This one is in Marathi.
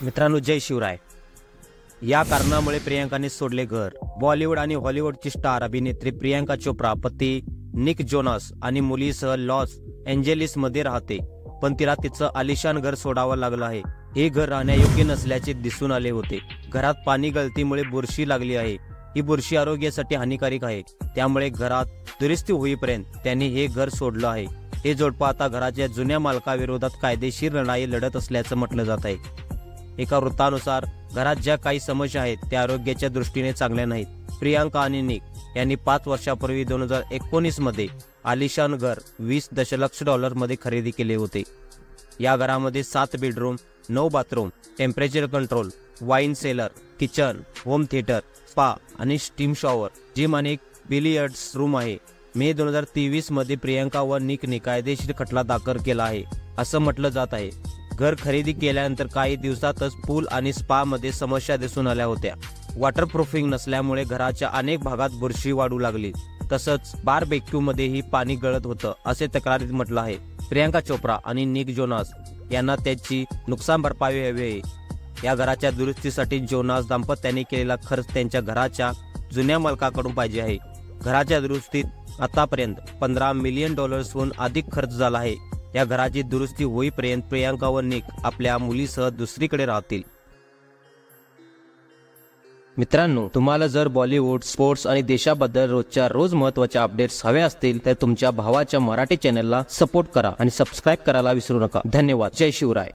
मित्रांनो, जय शिवराय। या कारणामुळे प्रियांकाने सोडले घर। बॉलिवूड आणि हॉलिवूडची स्टार अभिनेत्री प्रियांका चोप्रा पती निक जोनास आणि मुलीसह लॉस एंजेलिस मध्ये राहते, पण तिला तिचं आलिशान घर सोडावं लागलं आहे। हे घर राहण्यायोग्य नसल्याचे दिसून आले होते। घरात पाणी गळतीमुळे बुरशी लागली आहे। ही बुरशी आरोग्यासाठी हानिकारक आहे, त्यामुळे घरात दुरुस्ती होईपर्यंत त्यांनी हे घर सोडलं आहे। हे जोडपं आता घराच्या जुन्या मालकाविरोधात कायदेशीर लढाई लढत असल्याचं म्हटलं जात आहे। एका वृत्तानुसार घरात ज्या काही समस्या आहेत त्या आरोग्याच्या दृष्टीने चांगल्या नाहीत। प्रियांका आणि निक यांनी 5 वर्षापूर्वी 2019 मध्ये आलिशान घर $20 दशलक्ष मध्ये खरेदी केले होते। या घरामध्ये 7 bedroom, 9 bathroom, temperature control, wine seller, kitchen, home theatre, spa आणि स्टीम शॉवर, जिम आणि एक बिलियर्ड्स रूम आहे। मे 2023 मध्ये प्रियांका व निकने कायदेशीर खटला दाखल केला आहे असं म्हटलं जात आहे। घर खरेदी केल्यानंतर काही दिवसातच पूल आणि स्पा मध्ये समस्या दिसून आल्या होत्या। वॉटरप्रूफिंग नसल्यामुळे घराच्या अनेक भागात बुरशी वाढू लागली, तसंच बारबेक्यू मध्येही पाणी गळत होतं असे तक्रारीत म्हटलं आहे। प्रियांका चोप्रा आणि निक जोनास यांना त्याची नुकसान भरपाई हवी आहे। या घराच्या दुरुस्तीसाठी जोनास दाम्पत्याने केलेला खर्च त्यांच्या घराच्या जुन्या मालकाकडून पाहिजे आहे। घराच्या दुरुस्तीत आतापर्यंत $15 मिलियन हून अधिक खर्च झाला आहे। या घराची दुरुस्ती होईपर्यंत प्रियांका व निक आपल्या मुलीसह दुसरीकडे राहतील। मित्रांनो, तुम्हाला जर बॉलिवूड, स्पोर्ट्स आणि देशाबद्दल रोजच्या रोज महत्त्वाच्या अपडेट्स हवे असतील तर तुमच्या भावाच्या मराठी चॅनलला सपोर्ट करा आणि सबस्क्राईब करायला विसरू नका। धन्यवाद। जय शिवराय।